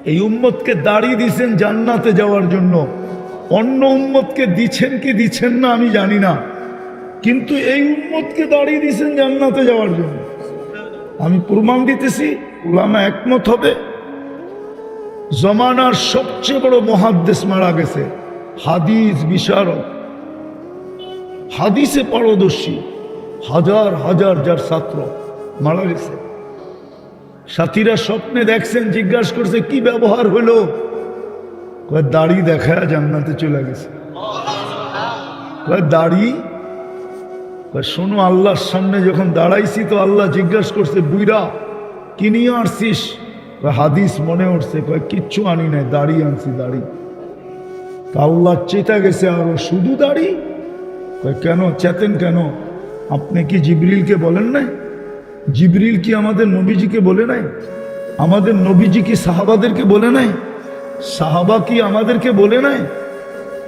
এই উম্মতকে দাড়ি দিছেন জান্নাতে যাওয়ার জন্য, অন্য উম্মতকে দিচ্ছেন কি দিচ্ছেন না আমি জানি না, কিন্তু এই উম্মতকে দাড়ি দিছেন জান্নাতে যাওয়ার জন্য। আমি প্রমাণ দিতেছি, উলামা একমত হবে। জমানার সবচেয়ে বড় মুহাদ্দিস মারা গেছে, হাদিস বিশারদ, হাদিসে পারদর্শী, হাজার হাজার যার ছাত্র মারা গেছে। সাথীরা স্বপ্নে দেখছেন, জিজ্ঞাসা করছে কি ব্যবহার হলো, দাড়ি দেখায় জান্নাতে চলে গেছে। দাড়ি, শোনো আল্লাহর সামনে যখন দাঁড়াইছি তো আল্লাহ জিজ্ঞাসা করছে বুইরা কি নিয়ে আসছিস? হাদিস মনে উঠছে, কিচ্ছু আনি নাই, দাড়ি আনছি দাড়ি। তা আল্লাহ চেতা গেছে আরো, শুধু দাড়ি? কেন চেতেন কেন? আপনি কি জিবরিলকে বলেন নাই? জিবরিল কি আমাদের নবীজিকে বলে নাই? আমাদের নবীজি কি সাহাবাদেরকে বলে নাই? সাহাবা কি আমাদেরকে বলে নাই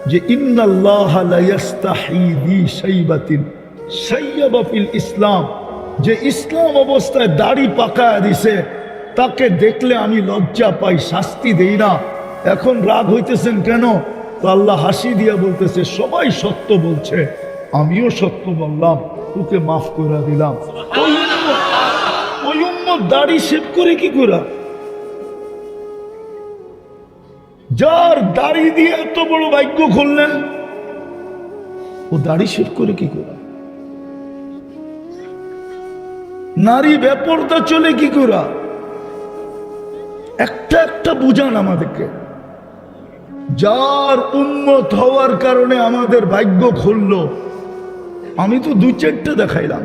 যে ইন্নাল্লাহা লা ইস্তাহি বি শাইবাতিন শাইয়াবা ফিল ইসলাম, যে ইসলাম অবস্থায় দাড়ি পাকায়া দিছে তাকে দেখলে আমি লজ্জা পাই, শাস্তি দেই না। এখন রাগ হইতেছেন কেন? তো আল্লাহ হাসি দিয়া বলতেছে সবাই সত্য বলছে, আমিও সত্য বললাম, তোকে মাফ করে দিলাম। ওই উম্মত দাড়ি শেভ করে কি করে? যার দাড়ি দিয়ে এত বড় ভাগ্য খুললেন, ও দাড়ি শেভ করে কি করে? নারী বেপরদা চলে কি করে? একটা একটা বুঝান আমাদেরকে। যার উম্মত হওয়ার কারণে আমাদের ভাগ্য খুলল, আমি তো দুই চারটা দেখাইলাম।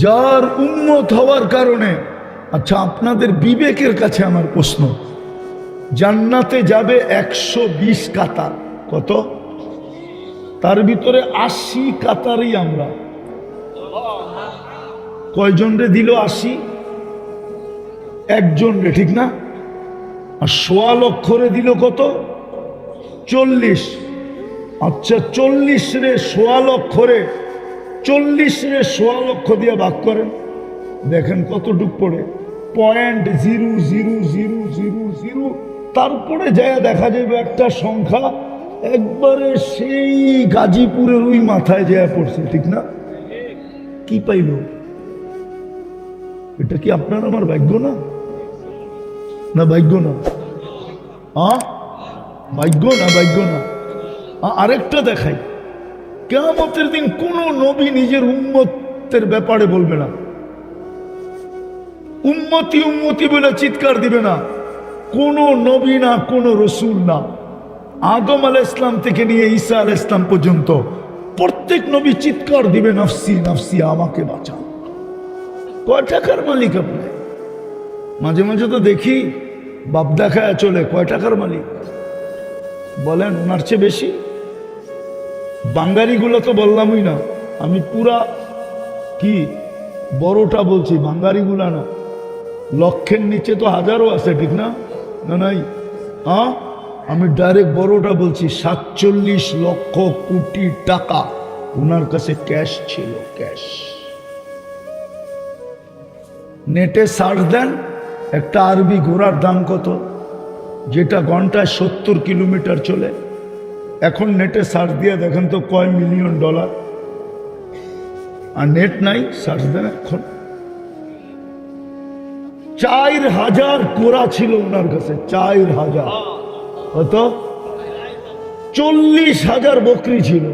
যার উম্মত হওয়ার কারণে, আচ্ছা আপনাদের বিবেকের কাছে আমার প্রশ্ন, জান্নাতে যাবে 120 কাতার, কত? তার ভিতরে 80 কাতারই আমরা। কয়জন রে দিল 80? একজন রে, ঠিক না? আর 1.25 লক্ষ রে দিল কত? 40। আচ্ছা 40 রে 1.25 লক্ষ রে, 40 রে 1.25 লক্ষ দিয়ে ভাগ করেন, দেখেন কতটুক পড়ে? 0.0000। তারপরে যায় দেখা যাবে একটা সংখ্যা একবারে সেই গাজীপুরের ওই মাথায় যায় পড়ছে, ঠিক না? কি পাইল? এটা কি আপনার আমার ভাগ্য না? না ভাগ্য না? ভাগ্য না, ভাগ্য না। আরেকটা দেখাই, কিয়ামতের দিন কোন নবী নিজের উম্মতের ব্যাপারে বলবে না, উম্মতি উম্মতি বলে চিৎকার দিবে না। কোন নবী না, কোন রসুল না, আদম আলাইহিস সালাম থেকে নিয়ে ঈসা আলাইহিস সালাম পর্যন্ত প্রত্যেক নবী চিৎকার দিবে নফসি নফসি, আমাকে বাঁচাও। কয় টাকার মালিক আপনি? মাঝে মাঝে তো দেখি বাপ দেখায় চলে, কয় টাকার মালিক বলেন? ওনার চেয়ে বেশি। বাঙ্গারিগুলো তো বললামই না, আমি পুরা কি বড়টা বলছি, বাঙ্গারিগুলা না। লক্ষের নিচে তো হাজারও আছে, ঠিক না? না নাই? আমি ডাইরেক্ট বড়টা বলছি, 47 লক্ষ কোটি টাকা ওনার কাছে ক্যাশ ছিল, ক্যাশ। নেটে সার্চ দেন, একটা আরবি ঘোড়ার দাম কত, যেটা ঘন্টায় 70 কিলোমিটার চলে। এখন নেটে সার্চ দিয়ে দেখেন তো কয় মিলিয়ন ডলার। আর নেট নাই, সার্চ দেন এখন। 4000 ঘোড়া ছিল ওনার কাছে, 4000। কত? 40,000 বকরি ছিল।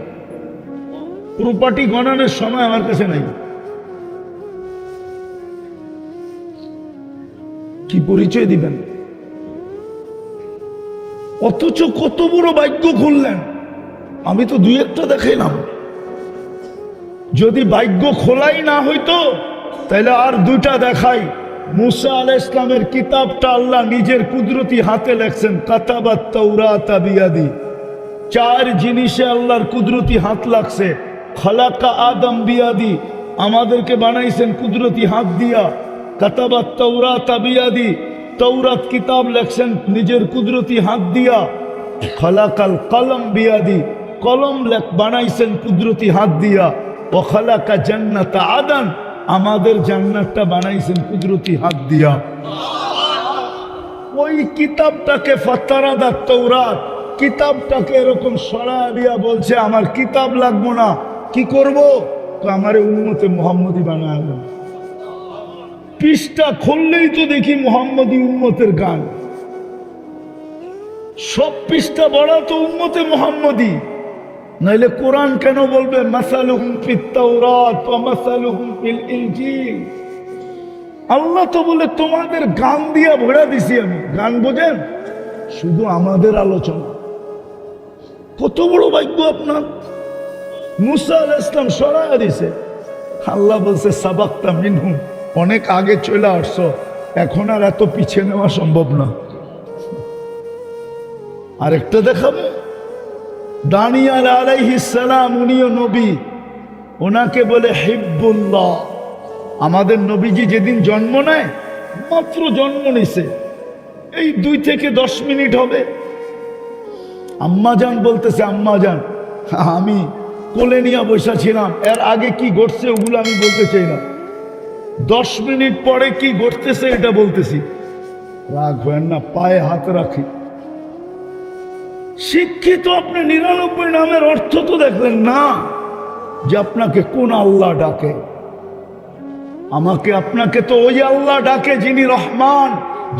প্রপার্টি গণনের সময় আমার কাছে নাই। কি পরিচয় দিবেন? অথচ কত বড় ভাগ্য খুললেন। আমি তো দুই একটা দেখাইলাম। যদি ভাগ্য খোলাই না হইতো তাহলে আর দুইটা দেখাই। মুসা আলাইহিস সালামের কিতাবটা আল্লাহ নিজের কুদরতি হাতে লেখছেন, কাতাবাত তাওরাতা বিয়াদি। 4 জিনিসে আল্লাহর কুদরতি হাত লাগছে। খালাকা আদম বিয়াদি, আমাদেরকে বানাইছেন কুদরতি হাত দিয়া। কাতাবাত তাওরাতা বিয়াদি, তৌরাত কিতাব লেখছেন নিজের কুদরতি হাত দিয়া। খালাকাল কলম বিয়াদি, কলম বানাইছেন কুদরতি হাত দিয়া। ও খালাকা জান্নাত আদন, আমাদের জান্নাতটা বানাইছেন কুদরতি হাত দিয়া। ওই কিতাবটাকে ফাতারাদাত তাওরাত কিতাবটাকে এরকম সরায়া দিয়া বলছে আমার কিতাব লাগবো না, কি করব? তো আমারে উম্মতে মুহাম্মদী বানায় দেন। পৃষ্ঠা খুললেই তো দেখি মুহাম্মদী উম্মতের গান, সব পৃষ্ঠা বড়া তো উম্মতে মুহাম্মদী। নাইলে কোরআন কেন বলবে মাসালুহুম ফিত তাওরাত ওয়া মাসালুহুম ফিল ইনজিল? আল্লাহ তো বলে তোমাদের গান দিয়া ভরা দিছি আমি। গান বোঝেন? শুধু আমাদের আলোচনা। কত বড় ভাগ্য আপনার! মুসা আলাইহিস সালাম সরায়া দিছে, আল্লাহ বলছে সাবাক্তা মিনহুম, অনেক আগে চলে আসছো, এখন আর এত পিছিয়ে নেওয়া সম্ভব না। আরেকটা দেখাবো, দানিয়াল আলাইহিস সালাম, উনিও নবী, ওনাকে বলে হিব্বুল্লাহ। আমাদের নবীজি যেদিন জন্ম নেয়, মাত্র জন্ম নিছে, এই 2 থেকে 10 মিনিট হবে, আম্মাজান বলতেছে আম্মাজান, আমি কোলে নিয়ে বসা ছিলাম, এর আগে কি ঘটছে ওগুলো আমি বলতে চাই না, 10 মিনিট পরে কি ঘটতেছে এটা বলতেছি। রাগ হয় না, পায়ে হাত রাখি। শিক্ষিত আপনি 99 নামের অর্থ তো দেখলেন না, যে আপনাকে কোন আল্লাহ ডাকে। আমাকে আপনাকে তো ওই আল্লাহ ডাকে যিনি রহমান,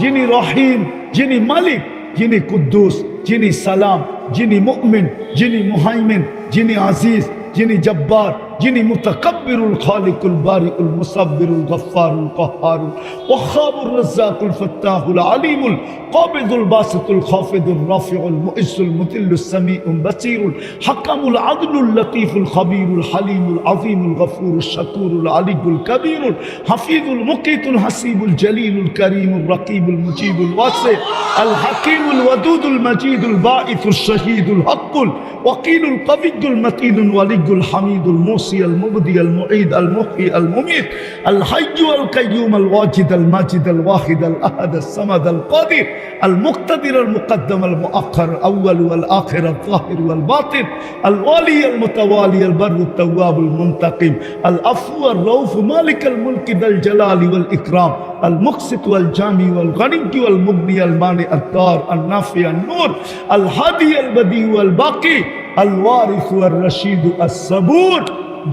যিনি রহিম, যিনি মালিক, যিনি কুদ্দুস, যিনি সালাম, যিনি মুমিন, যিনি মুহাইমিন, যিনি আজিজ, যিনি জব্বার, যিনি মুতাকাব্বিরুল খালিকুল বারিউল মুসাব্বিরুল গফফারুল কাহ্হারুল ওয়াহাবুর রাজ্জাকুল ফাত্তাহুল আলিমুল কাবিদুল বাসিতুল খাফিদুর রাফিউল মুইসুল মুতিল্লুস সামিউল বাসিরুল হাকামুল আদলুল লতীফুল খবীরুল হালিমুল আযীমুল গফুরুশ শাকুরুল আলিয়ুল কবীরুল হাফিজুল মুকিতুল হাসিবুল জলিলুল করিমুর রকিবুল মুজিবুল ওয়াসি আল হাকিমুল ওয়াদুদুল মজিদুল বাঈসুশ শহীদুল হকুল ওয়াকিলুল কবিয়ুল মতিনুল ওয়ালিয়ুল হামিদুল মুসি আল মুবদি আল মুঈদ আল মুহয়ি আল মুমীত আল হাইয়্যু আল কাইয়্যুম আল ওয়াজিদ আল মাজিদ আল ওয়াহিদ আল আহাদ আস সামাদ আল কাদির আল মুক্তাদির আল মুকদ্দম আল মুআখ্খার আউয়াল ওয়াল আখির আল যাহির ওয়াল বাতিন আল ওয়ালি আল মুতাওয়ালি আল বাররু আত তাওয়াব আল মুনতাকিম আল আফু আর রাউফ মালিক আল মুলক যাল জালালি ওয়াল ইকরাম আল মুকসিত ওয়াল জামি ওয়াল গনি ওয়াল মুগনি আল মানি আত দার আল নাফি আন নূর আল হাদি আল বদি ওয়াল বাকি আল ওয়ারিস ওয়ার রশিদ আস সাবুর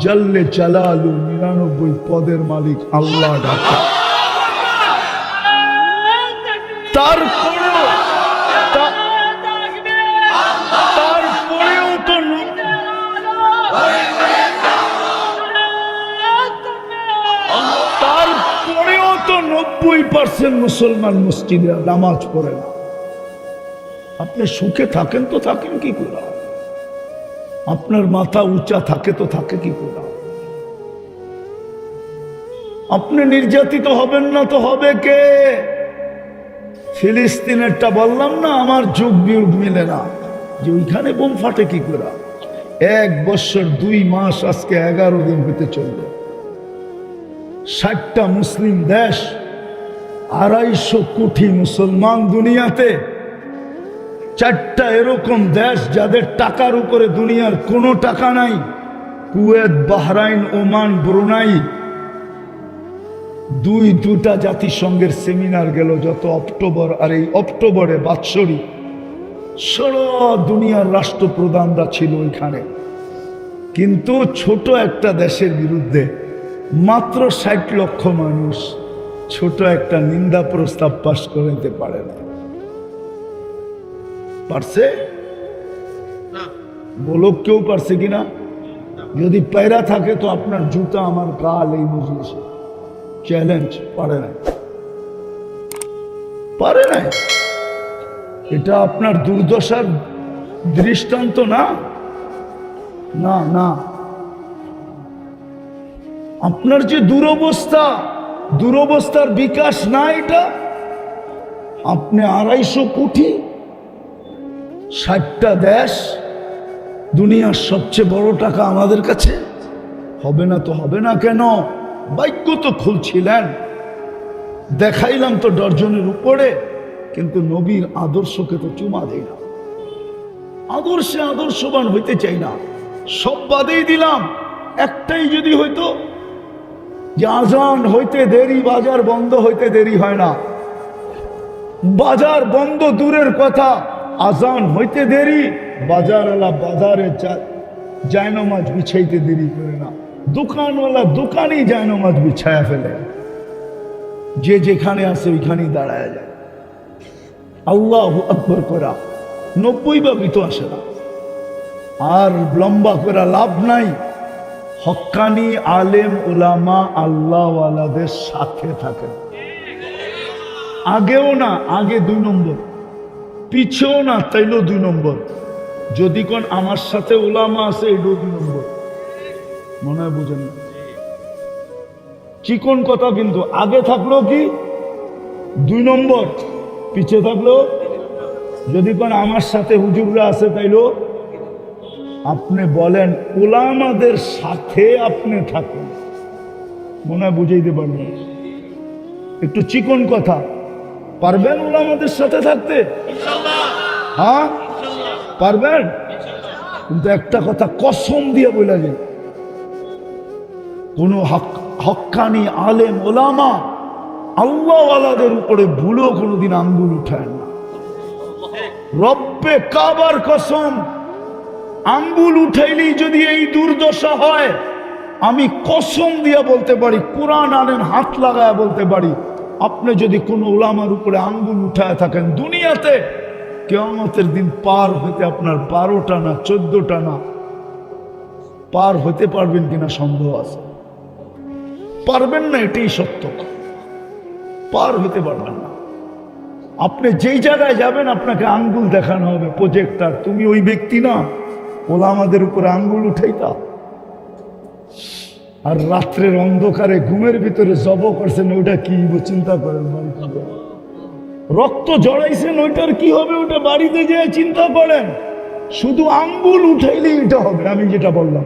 জাল্লে জালালু 99 পদের মালিক আল্লাহ ডাকে। তারপরেও তো 90% মুসলমান মসজিদে নামাজ পড়ে না। আপনি সুখে থাকেন তো থাকেন কি করে? আপনার মাথা উঁচা থাকে তো থাকে কি করে? আপনি নির্যাতিত হবেন না তো হবে কে? ফিলিস্তিনেরটা বললাম না, আমার যুগ বিয়োগ মিলে না, যে ওইখানে বোম ফাটে কি করে? 1 বছর 2 মাস, আজকে 11 দিন হতে চলবে। 60টা মুসলিম দেশ, 250 কোটি মুসলমান দুনিয়াতে, 4টা এরকম দেশ যাদের টাকার উপরে দুনিয়ার কোনো টাকা নাই, কুয়েত, বাহরাইন, ওমান, ব্রুনাই। 2টা জাতিসংঘের সেমিনার গেল যত অক্টোবর, আর এই অক্টোবরে বাৎসরিক সারা দুনিয়ার রাষ্ট্রপ্রধানরা ছিল ওইখানে। কিন্তু ছোট একটা দেশের বিরুদ্ধে মাত্র 60 লক্ষ মানুষ ছোট একটা নিন্দা প্রস্তাব পাশ করে দিতে পারে না। পারছে? বলো কেউ পারছে কিনা? যদি পায়রা থাকে তো আপনার জুতা আমার গাল এই মজলিসে। চ্যালেঞ্জ, পারে নাই, পারে নাই। এটা আপনার দুর্দশার দৃষ্টান্ত না, না না। আপনার যে দুরবস্থা, দুরবস্থার বিকাশ না এটা। আপনি 250 কোটি, 60টা দেশ, দুনিয়ার সবচেয়ে বড় টাকা আমাদের কাছে। হবে না তো হবে না কেন? ভাগ্য তো খুলছিলেন, দেখাইলাম তো ডর্জনের উপরে, কিন্তু নবীর আদর্শকে তো চুমা দেই না। আদর্শে আদর্শবান হইতে চাই না, সব বাদেই দিলাম। একটাই যদি হইতো, যে আজান হইতে দেরি, বাজার বন্ধ হইতে দেরি হয় না। বাজার বন্ধ দূরের কথা, আজান হইতে দেরি, বাজারওয়ালা বাজারে জায়নামাজ বিছাইতে দেরি করে না, দোকানওয়ালা দোকানেই জায়নামাজ বিছায়া ফেলে, যে যেখানে আছে ওইখানেই দাঁড়ায় যায়। আল্লাহু আকবার করা 90 ভাগই তো আসে না। আর লম্বা করে লাভ নাই। হক্কানি আলেম ওলামা আল্লাহওয়ালাদের সাথে থাকে, আগেও না, আগে 2 নম্বর, পিছেও না, তাইলেও 2 নম্বর। যদি কোন আমার সাথে ওলামা আছে, এটাও 2 নম্বর। মনে হয় বুঝেন না, চিকন কথা। কিন্তু আগে থাকলো কি 2 নম্বর, পিছে থাকলো। যদি কোন আমার সাথে হুজুররা আছে, তাইলেও আপনি বলেন ওলামাদের সাথে আপনি থাকুন। মনে হয় বুঝাইতে পারবেন, একটু চিকন কথা। পারবেন ওলামাদের সাথে থাকতে? হ্যাঁ পারবেন। কিন্তু একটা কথা কসম দিয়ে বলে যে কোন হক্কানি আলেম ওলামা আল্লাহওয়ালাদের উপরে ভুলেও কোনোদিন আঙ্গুল উঠায় না। রব্বে কাবার কসম, আঙ্গুল উঠাইলেই যদি এই দুর্দশা হয়, আমি কসম দিয়া বলতে পারি, কোরআন আনেন হাত লাগায় বলতে পারি, আপনি যদি কোনো ওলামার উপরে আঙ্গুল উঠায় থাকেন দুনিয়াতে, কিয়ামতের দিন পার হইতে আপনার 12টা না 14টা না পার হইতে পারবেন কিনা সন্দেহ আছে। পারবেন না, এটাই সত্য। পার হইতে পারবেন না। আপনি যেই জায়গায় যাবেন আপনাকে আঙ্গুল দেখানো হবে, প্রজেক্টর, তুমি ওই ব্যক্তি না ওলামাদের উপরে আঙ্গুল উঠাইতা। আর রাত্রের অন্ধকারে ঘুমের ভিতরে জব করছেন, ওইটা কি চিন্তা করেন। রক্ত জড়াইছেন, ওইটার কি হবে, ওটা বাড়িতে যেয়ে চিন্তা করেন। শুধু আঙ্গুল উঠাইলেই এটা হবে। আমি যেটা বললাম,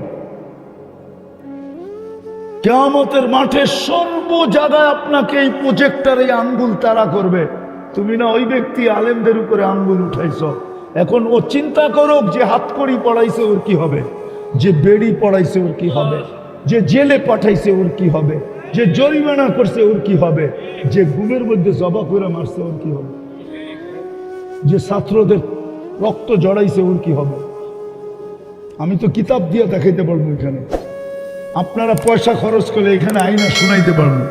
কিয়ামতের মাঠে সর্ব জায়গায় আপনাকে এই প্রজেক্টরে আঙ্গুল তাড়া করবে। তুমি না ওই ব্যক্তি আলেমদের উপরে আঙ্গুল উঠাইছ, এখন ও চিন্তা করুক যে হাতকড়ি পড়াইছে ওর কি হবে, যে বেড়ি পড়াইছে ওর কি হবে, যে জেলে পাঠাইছে ওর কি হবে, যে জরিমানা করছে ওর কি হবে, যে ঘুমের মধ্যে জবা করে মারছে ওর কি হবে, যে ছাত্রদের রক্ত জড়াইছে ওর কি হবে। আমি তো কিতাব দিয়ে দেখাইতে পারবো এখানে, আপনারা পয়সা খরচ করে এখানে আইনা শুনাইতে পারবো।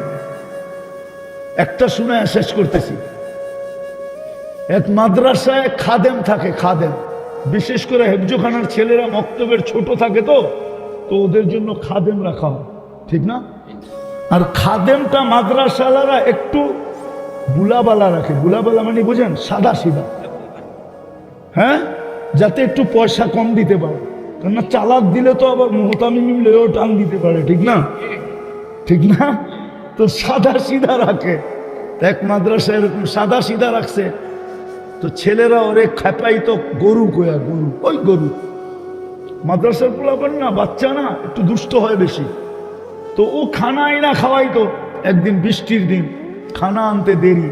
একটা শুনায় শেষ করতেছি। এক মাদ্রাসায় খাদেম থাকে, খাদেম, বিশেষ করে হেফজোখানার ছেলেরা মক্তবের ছোট থাকে, তো ওদের জন্য খাদেম রাখা হয়, ঠিক না? আর খাদেমটা মাদ্রাসালারা একটু বুলাবালা রাখে। বুলাবালা মানে বুঝেন, সাদা সিধা, হ্যাঁ, যাতে একটু পয়সা কম দিতে পারে। কেননা চালাক দিলে তো আবার মোহতামি মিলেও টান দিতে পারে, ঠিক না? ঠিক না? তো সাদা সিধা রাখে। এক মাদ্রাসা এরকম সাদা সিধা রাখছে, তো ছেলেরা ওরে খেপাই তো গরু কয়া, গরু, ওই গরু। মাদ্রাসার পোলাপান না, বাচ্চা না, একটু দুষ্ট হয় বেশি। তো ও খানা আইনা খাওয়াইতো। একদিন বৃষ্টির দিন, খানা আনতে দেরি,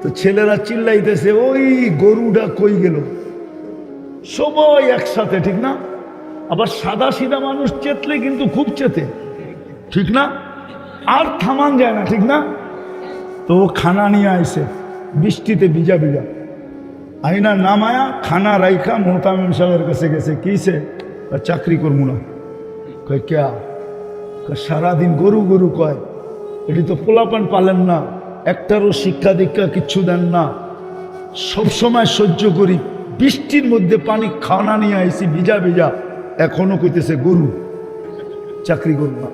তো ছেলেরা চিল্লাইতেছে, ওই গরুটা কই গেল। সবাই একসাথে, ঠিক না? আবার সাদা সিধা মানুষ চেতলে কিন্তু খুব চেতে, ঠিক না? আর থামান যায় না, ঠিক না? তো খানা নিয়ে আইছে, বৃষ্টিতে ভিজা ভিজা, আইনা নামায়া খানা রাইখা মোহতামিম সাহেবের কাছে গেছে। কিসে? চাকরি করবো না। কয় ক্যা? সারাদিন গরু গরু কয়, এটি তো পোলাপান পালেন না, একটারও শিক্ষা দীক্ষা কিচ্ছু দেন না, সবসময় সহ্য করি, বৃষ্টির মধ্যে পানি খানা নিয়ে আইসি ভিজা ভিজা, এখনো কইতেছে গরু, চাকরি করব না।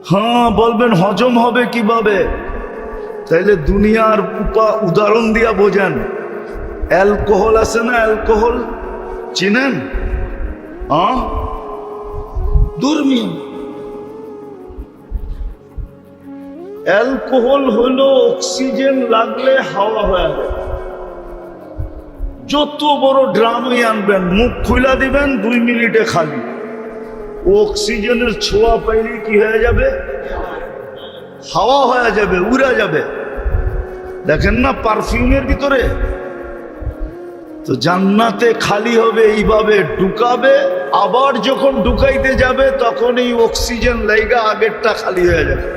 হ্যাঁ বলবেন হজম হবে কিভাবে? তাইলে দুনিয়ার উদাহরণ দিয়া বোঝেন। অ্যালকোহল আছে না, অ্যালকোহল চিনেন? দুর্মিয়া অ্যালকোহল হলো অক্সিজেন লাগলে হাওয়া হয়ে যায়। যত বড় ড্রামই আনবেন, মুখ খুলা দিবেন, 2 মিনিটে খালি। অক্সিজেনের ছোঁয়া পাইলে কি হয়ে যাবে? হাওয়া হয়ে যাবে, উড়া যাবে। দেখেন না পারফিউমের ভিতরে তো জান্নাতে খালি হবে এইভাবে, ঢুকাবে, আবার যখন ঢুকাইতে যাবে তখন এই অক্সিজেন লাইগা আগেরটা খালি হয়ে যাবে।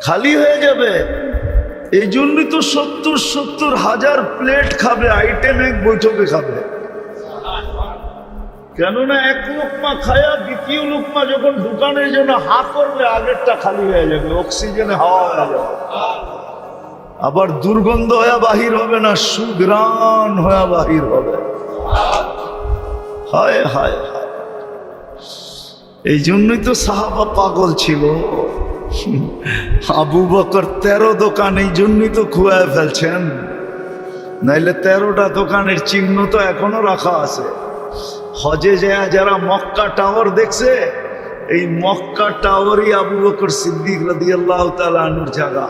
খালি হয়ে যাবে। এই জন্যই তো 70,000 প্লেট খাবে, আইটেম এক বৈঠকে খাবে। কেননা এক লোকমা খায়া দ্বিতীয় লোকমা যখন দোকানের জন্য হা করবে আগেরটা খালি হয়ে যাবে, অক্সিজেনে হাওয়া হয়ে যাবে। আবার দুর্গন্ধ হয়ে বাহির হবে না, সুঘ্রাণ হয়ে বাহির হবে। হায় হায় হায়। এই জন্যই তো সাহাবা পাগল ছিল। আবু বকর 13 দোকান এই জন্যই তো খুয়ায় ফেলছেন, নাইলে 13টা দোকানের চিহ্ন তো এখনো রাখা আছে। হজে যায় যারা মক্কা টাওয়ার দেখছে, এই মক্কা টাওয়ারই আবু বকর সিদ্দিক রাদিয়াল্লাহু তাআলা আনহুর জায়গা।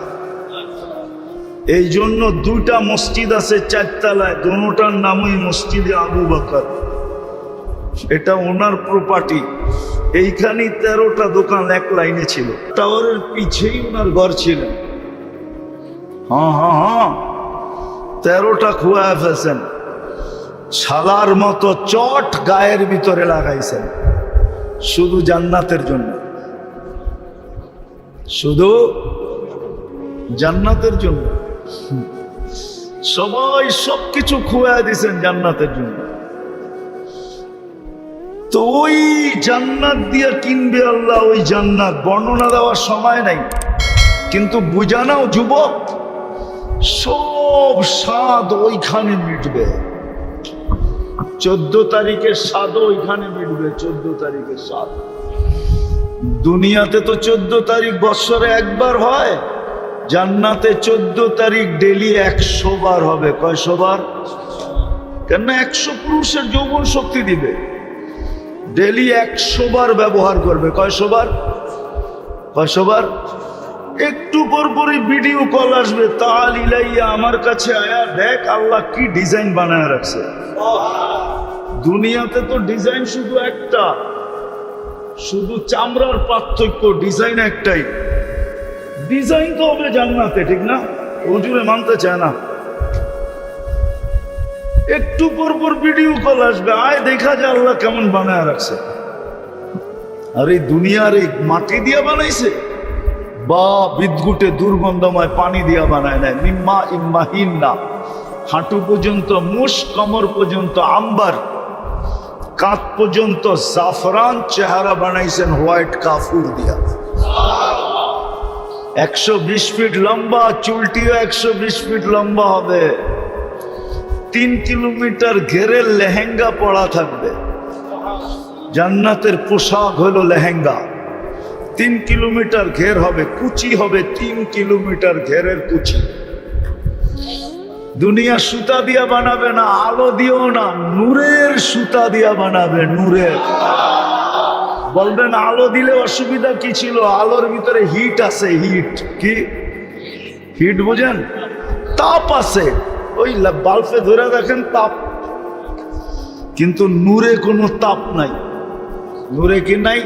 এই জন্য 2টা মসজিদ আছে 4 তলায়, দুটোটার নামই মসজিদে আবু বকর। এটা ওনার প্রপার্টি। এইখানেই 13টা দোকান এক লাইনে ছিল। টাওয়ারের পিছেই ওনার ঘর ছিল। হ্যাঁ 13টা খুয়ায় ফেলছেন। ছালার মতো চট গায়ের ভিতরে লাগাইছেন শুধু জান্নাতের জন্য, শুধু জান্নাতের জন্য। সবাই সবকিছু খুয়ায় দিছেন জান্নাতের জন্য। তো ওই জান্নাত দিয়ে কিনবে আল্লাহ, ওই জান্নাত বর্ণনা দেওয়ার সময় নাই, কিন্তু বুঝানাও যুবক, সব স্বাদ ওইখানে মিটবে। 14 তারিখের স্বাদ ওইখানে মিটবে। 14 তারিখের স্বাদ দুনিয়াতে তো 14 তারিখ বৎসরে একবার হয়, জান্নাতে 14 তারিখ ডেলি 100 বার হবে। কয়শো বার? কেন 100 পুরুষের যৌবন শক্তি দিবে। ডেলি 100 বার ব্যবহার করবে। কয়শো বার? কয়শো বার? একটু পর পরই ভিডিও কল আসবে, তাআল ইলাইয়া, আমার কাছে আয়া দেখ আল্লাহ কি ডিজাইন বানায় রাখছে। দুনিয়াতে তো ডিজাইন শুধু একটা, শুধু চামড়ার পার্থক্য, ডিজাইন একটাই। ডিজাইন তো হবে জান্নাতে, ঠিক না? হুজুরে মানতে চায় না। একটু পর পর ভিডিও কল আসবে, আয় দেখা যায় আল্লাহ কেমন বানায় রাখছে। আর এই দুনিয়ার এই মাটি দিয়া বানাইছে বা বিদ্যুটে দুর্গন্ধময় পানি দিয়া বানায় নাই। মিম্মা ইম্মাহিন না, হাঁটু পর্যন্ত মুশ, কমর পর্যন্ত আম্বার, কাঁধ পর্যন্ত জাফরান, চেহারা বানাইছেন হোয়াইট কাফুর দিয়া। 120 ফিট লম্বা, চুলটিও 120 ফিট লম্বা হবে। 3 কিলোমিটার ঘেরের লেহেঙ্গা পরা থাকবে। জান্নাতের পোশাক হলো লেহেঙ্গা। 3 কিলোমিটার ঘের হবে, কুচি হবে 3 কিলোমিটার ঘেরের কুচি। দুনিয়া সুতা দিয়া বানাবে না, আলো দিও না, নূরের সুতা দিয়া বানাবে। নূরের। বলবেন আলো দিলে অসুবিধা কি ছিল? আলোর ভিতরে হিট আছে। হিট কি? হিট বুঝেন? তাপ আছে। ওই বাল্বে ধরে দেখেন তাপ, কিন্তু নূরে কোনো তাপ নাই। নূরে কি নাই?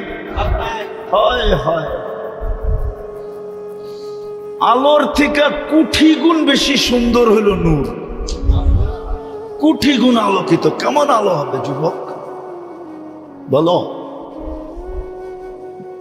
হয় হয়। আলোর থেকে কোটি গুণ বেশি সুন্দর হইল নূর। কোটি গুণ আলোকিত। কেমন আলো হবে যুবক বলো?